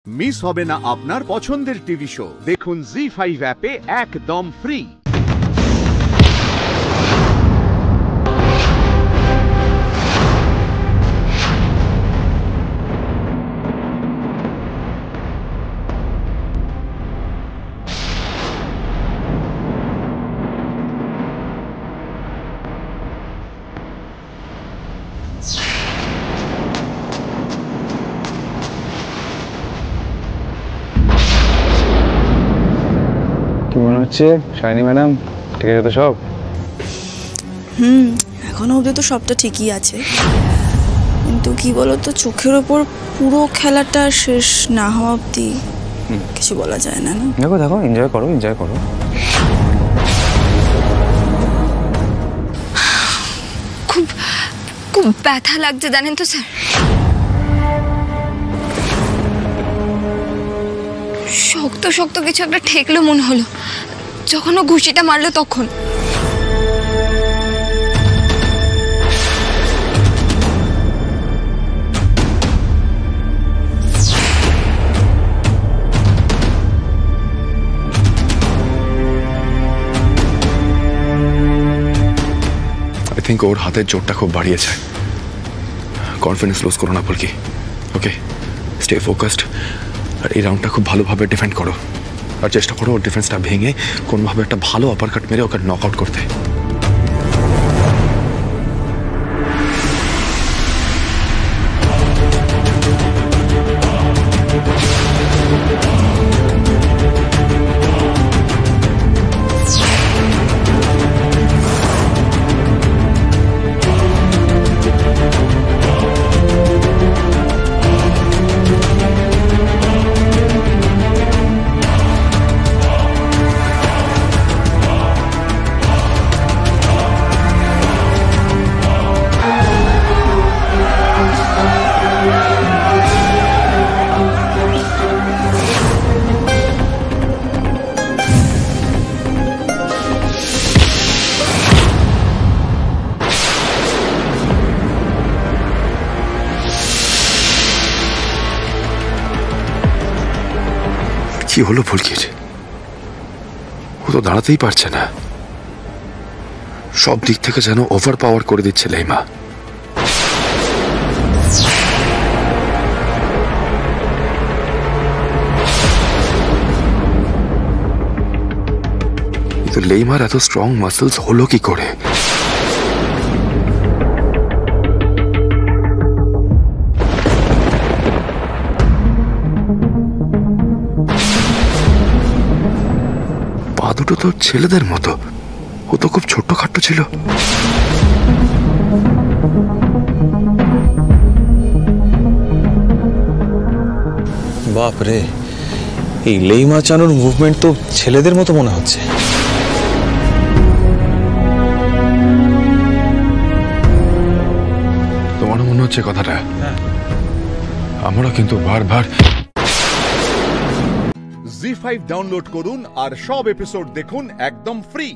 Miss হবে না আপনার পছন্দের টিভি শো। দেখুন জি5 অ্যাপে একদম ফ্রি। কি মনে হচ্ছে শাইনি ম্যাডাম, ঠিক আছে তো সব? এখনো অবধি তো সবটা ঠিকই আছে, কিন্তু কি বলতো, চোখের ওপর পুরো খেলাটা শেষ না হওয়া অবধি কিছু বলা যায় না। দেখো দেখো, এনজয় করো এনজয় করো। খুব খুব ব্যথা লাগছে জানেন তো স্যার। শক্ত শক্ত কিছু একটা ঠেকলো মনে হলো যখন ও ঘুষিটা মারলো তখন। I think ওর হাতের জোরটা খুব বাড়িয়েছে। কনফিডেন্স লস করো না পুলকি, ওকে? স্টে ফোকাসড আর এই রাউন্ডটা খুব ভালোভাবে ডিফেন্ড করো, আর চেষ্টা করো ওর ডিফেন্সটা ভেঙে কোনোভাবে একটা ভালো আপারকাট মেরে ওকে নক আউট করতে। কি হলো ফুলকির? ও তো দাঁড়াতেই পারছে না, সব দিক থেকে যেন ওভার পাওয়ার করে দিচ্ছে লাইমা। কিন্তু লেইমার এত স্ট্রং মাসলস হলো কি করে? পা দুটো তো ছেলেদের মতো, ও তো খুব ছোট্ট খাট্ট ছিল। বাপরে, এই লেইমা চানুর মুভমেন্ট তো ছেলেদের মতো মনে হচ্ছে। তোমারও মনে হচ্ছে কথাটা? আমরা কিন্তু বারবার জি5 ডাউনলোড করুন আর সব এপিসোড দেখুন একদম ফ্রি।